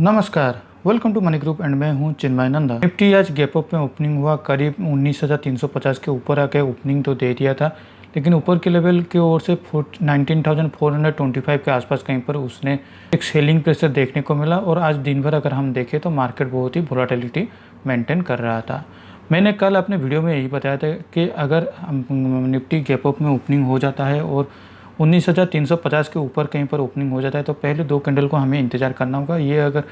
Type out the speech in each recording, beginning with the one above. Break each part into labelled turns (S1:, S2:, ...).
S1: नमस्कार, welcome to Money Group and मैं हूं चिन्मय नंदा। निफ्टी आज गैप अप में ओपनिंग हुआ, करीब 19,350 के ऊपर आके ओपनिंग तो दे दिया था, लेकिन ऊपर के लेवल की ओर से 19,425 के आसपास कहीं पर उसने एक सेलिंग प्रेशर देखने को मिला। और आज दिन भर अगर हम देखें तो मार्केट बहुत ही वोलेटिलिटी मेंटेन कर रहा था। मैंने कल अपने वीडियो में यही बताया था कि अगर निफ्टी गैप अप में ओपनिंग हो जाता है और 19,350 के ऊपर कहीं पर ओपनिंग हो जाता है तो पहले दो कैंडल को हमें इंतज़ार करना होगा। ये अगर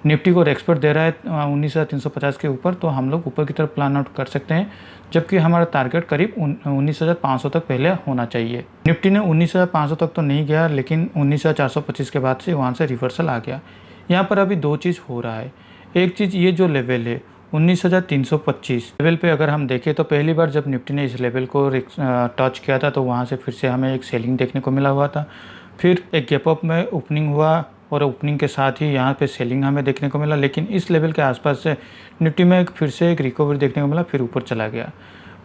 S1: निफ्टी को रेस्पेक्ट दे रहा है 19,350 के ऊपर तो हम लोग ऊपर की तरफ प्लान आउट कर सकते हैं, जबकि हमारा टारगेट करीब 19,500 तक पहले होना चाहिए। निफ्टी ने 19,500 तक तो नहीं गया, लेकिन 19,425 के बाद से वहाँ से रिवर्सल आ गया। यहाँ पर अभी दो चीज़ हो रहा है। एक चीज़, ये जो लेवल है 19,325 लेवल पे अगर हम देखें तो पहली बार जब निफ्टी ने इस लेवल को टच किया था तो वहाँ से फिर से हमें एक सेलिंग देखने को मिला हुआ था। फिर एक गैप अप में ओपनिंग हुआ और ओपनिंग के साथ ही यहाँ पे सेलिंग हमें देखने को मिला, लेकिन इस लेवल के आसपास से निफ्टी में फिर से एक रिकवरी देखने को मिला, फिर ऊपर चला गया।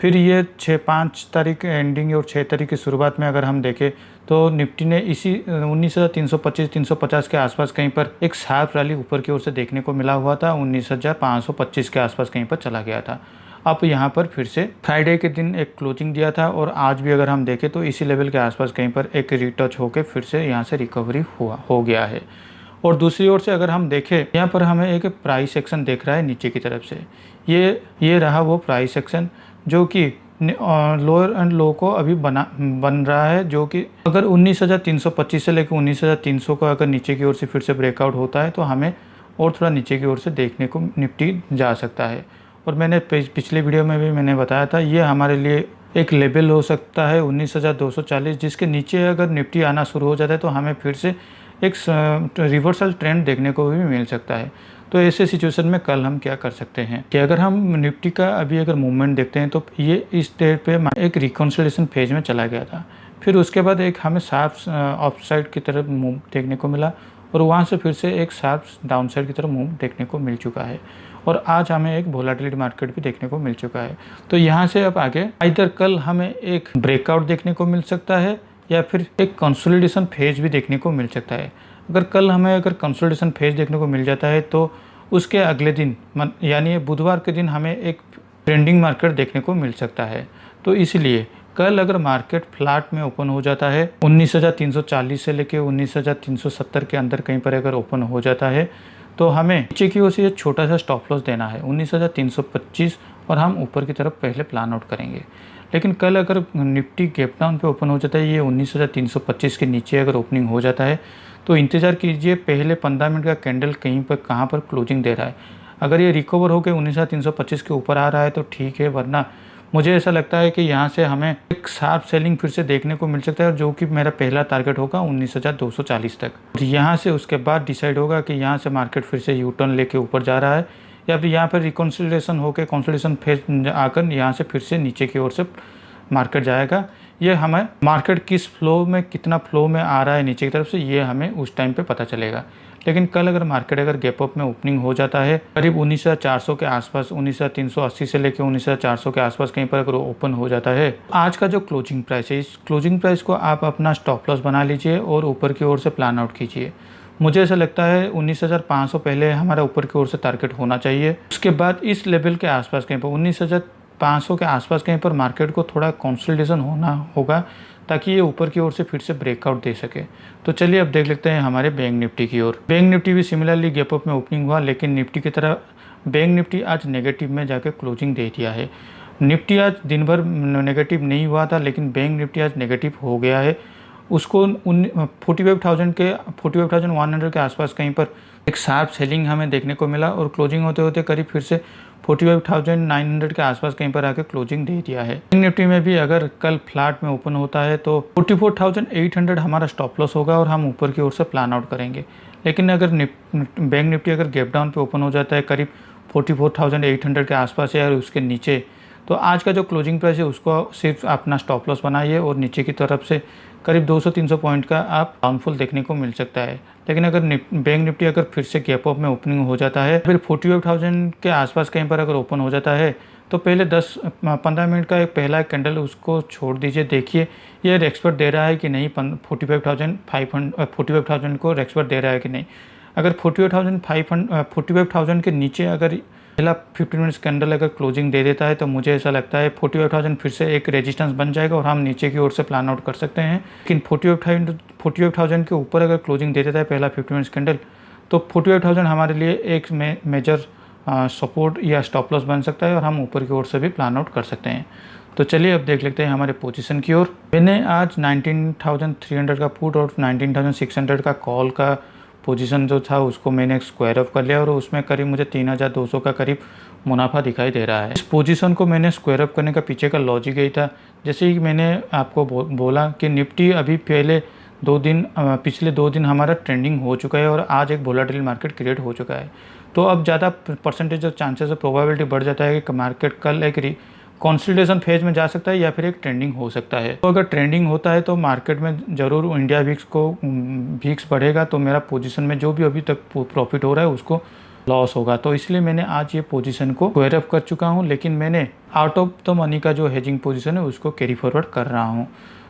S1: फिर ये 5 तारीख एंडिंग और 6 तारीख की शुरुआत में अगर हम देखें तो निफ्टी ने इसी 19,325-350 के आसपास कहीं पर एक शार्प रैली ऊपर की ओर से देखने को मिला हुआ था। 19,525 के आसपास कहीं पर चला गया था। अब यहाँ पर फिर से फ्राइडे के दिन एक क्लोजिंग दिया था और आज भी अगर हम देखें तो इसी लेवल के आसपास कहीं पर एक रीटच होकर फिर से यहाँ से रिकवरी हो गया है। और दूसरी ओर से अगर हम देखें, यहाँ पर हमें एक प्राइस एक्शन देख रहा है नीचे की तरफ से। ये रहा वो प्राइस एक्शन जो कि लोअर एंड लो को अभी बन रहा है, जो कि अगर 19,325 से लेकर 19,300 का अगर नीचे की ओर से फिर से ब्रेकआउट होता है तो हमें और थोड़ा नीचे की ओर से देखने को निफ्टी जा सकता है। और मैंने पिछले वीडियो में भी मैंने बताया था, ये हमारे लिए एक लेवल हो सकता है 19,240, जिसके नीचे अगर निफ्टी आना शुरू हो जाता है तो हमें फिर से एक रिवर्सल ट्रेंड देखने को भी मिल सकता है। तो ऐसे सिचुएशन में कल हम क्या कर सकते हैं कि अगर हम निफ्टी का अभी अगर मूवमेंट देखते हैं तो ये इस डेट पे एक रिकॉन्सिलेशन फेज में चला गया था। फिर उसके बाद एक हमें शार्प अपसाइड की तरफ मूव देखने को मिला और वहाँ से फिर से एक शार्प डाउनसाइड की तरफ मूव देखने को मिल चुका है। और आज हमें एक वोलेटिलिटी मार्केट भी देखने को मिल चुका है। तो यहाँ से अब आगे इधर कल हमें एक ब्रेकआउट देखने को मिल सकता है या फिर एक कंसोलिडेशन फेज भी देखने को मिल सकता है। कल हमें कंसोलिडेशन फेज देखने को मिल जाता है तो उसके अगले दिन यानी बुधवार के दिन हमें एक ट्रेंडिंग मार्केट देखने को मिल सकता है। तो इसलिए कल अगर मार्केट फ्लैट में ओपन हो जाता है 19,340 से लेकर 19,370 के अंदर कहीं पर अगर ओपन हो जाता है तो हमें नीचे की ओर से एक छोटा सा स्टॉप लॉस देना है 19,325 और हम ऊपर की तरफ पहले प्लान आउट करेंगे। लेकिन कल अगर निफ्टी गैप डाउन पे ओपन हो जाता है, ये 19,325 के नीचे अगर ओपनिंग हो जाता है तो इंतज़ार कीजिए पहले 15 मिनट का कैंडल कहीं पर कहाँ पर क्लोजिंग दे रहा है। अगर ये रिकवर होकर 19,325 के ऊपर आ रहा है तो ठीक है, वरना मुझे ऐसा लगता है कि यहाँ से हमें एक शार्प सेलिंग फिर से देखने को मिल सकता है, जो कि मेरा पहला टारगेट होगा 19,240 तक। यहाँ से उसके बाद डिसाइड होगा कि यहाँ से मार्केट फिर से यू टर्न लेके ऊपर जा रहा है या फिर यहाँ पर रिकॉन्सिलेशन होकर कंसोलिडेशन फेज आकर यहाँ से फिर से नीचे की ओर से मार्केट जाएगा। ये हमें मार्केट किस फ्लो में कितना फ्लो में आ रहा है नीचे की तरफ से, ये हमें उस टाइम पे पता चलेगा। लेकिन कल अगर मार्केट गैप अप में ओपनिंग हो जाता है करीब 19,400 के आसपास, 19,380 से लेकर 19,400 के आसपास कहीं पर अगर ओपन हो जाता है, आज का जो क्लोजिंग प्राइस है इस क्लोजिंग प्राइस को आप अपना स्टॉप लॉस बना लीजिए और ऊपर की ओर से प्लान आउट कीजिए। मुझे ऐसा लगता है 19,500 पहले हमारा ऊपर की ओर से टारगेट होना चाहिए। उसके बाद इस लेवल के आसपास कहीं पर 19,500 के आसपास कहीं पर मार्केट को थोड़ा कंसोलिडेशन होना होगा ताकि ये ऊपर की ओर से फिर से ब्रेकआउट दे सके। तो चलिए अब देख लेते हैं हमारे बैंक निफ्टी की ओर। बैंक निफ्टी भी सिमिलरली गैप अप में ओपनिंग हुआ, लेकिन निफ्टी की तरह बैंक निफ्टी आज नेगेटिव में जाकर क्लोजिंग दे दिया है। निफ्टी आज दिन भर नेगेटिव नहीं हुआ था, लेकिन बैंक निफ्टी आज नेगेटिव हो गया है। उसको 45,100 के आसपास कहीं पर एक शार्प सेलिंग हमें देखने को मिला और क्लोजिंग होते होते करीब फिर से 45,900 के आसपास कहीं पर आके क्लोजिंग दे दिया है। बैंक निफ्टी में भी अगर कल फ्लैट में ओपन होता है तो 44,800 हमारा स्टॉप लॉस होगा और हम ऊपर की ओर से प्लान आउट करेंगे। लेकिन अगर बैंक निफ्टी अगर गैप डाउन पे ओपन हो जाता है करीब 44,800 के आसपास है और उसके नीचे, तो आज का जो क्लोजिंग प्राइस है उसको सिर्फ अपना स्टॉप लॉस बनाइए और नीचे की तरफ से करीब 200-300 पॉइंट का आप डाउनफॉल देखने को मिल सकता है। लेकिन अगर बैंक निफ्टी अगर फिर से गैप अप में ओपनिंग हो जाता है फिर 45,000 के आसपास कहीं पर अगर ओपन हो जाता है तो पहले 10-15 मिनट का एक पहला कैंडल उसको छोड़ दीजिए, देखिए ये एक्सपर्ट दे रहा है कि नहीं, 45,000 को एक्सपर्ट दे रहा है कि नहीं। अगर 45,000 के नीचे अगर पहला 15 मिनट्स कैंडल अगर क्लोजिंग दे देता है तो मुझे ऐसा लगता है 45,000 फिर से एक रेजिस्टेंस बन जाएगा और हम नीचे की ओर से प्लान आउट कर सकते हैं। लेकिन 45,000 के ऊपर अगर क्लोजिंग दे देता है पहला 15 मिनट्स कैंडल तो 45,000 हमारे लिए एक मेजर सपोर्ट या स्टॉप लॉस बन सकता है और हम ऊपर की ओर से भी प्लान आउट कर सकते हैं। तो चलिए अब देख लेते हैं हमारे पोजीशन की ओर। मैंने आज 19,300 का पुट और 19,600 का कॉल का पोजीशन जो था उसको मैंने स्क्वायर ऑफ कर लिया और उसमें करीब मुझे 3,200 का करीब मुनाफा दिखाई दे रहा है। इस पोजीशन को मैंने स्क्वायर ऑफ करने का पीछे का लॉजिक यही था, जैसे ही मैंने आपको बोला कि निफ्टी अभी पिछले 2 दिन हमारा ट्रेंडिंग हो चुका है और आज एक वोलेटाइल मार्केट क्रिएट हो चुका है। तो अब ज़्यादा percentage of chances of probability बढ़ जाता है कि मार्केट कल एक कंसोलिडेशन फेज में जा सकता है या फिर एक ट्रेंडिंग हो सकता है। तो अगर ट्रेंडिंग होता है तो मार्केट में ज़रूर इंडिया वीक्स बढ़ेगा तो मेरा पोजीशन में जो भी अभी तक प्रॉफिट हो रहा है उसको लॉस होगा। तो इसलिए मैंने आज ये पोजीशन को स्क्वायर अप कर चुका हूँ, लेकिन मैंने आउट ऑफ द मनी का जो हेजिंग पोजीशन है उसको कैरी फॉरवर्ड कर रहा हूँ।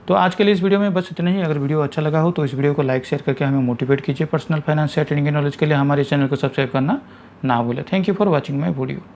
S1: तो आज के लिए इस वीडियो में बस इतना ही। अगर वीडियो अच्छा लगा हो तो इस वीडियो को लाइक शेयर करके हमें मोटिवेट कीजिए। पर्सनल फाइनेंस या ट्रेडिंग की नॉलेज के लिए हमारे चैनल को सब्सक्राइब करना ना भूलें। Thank you for watching my video.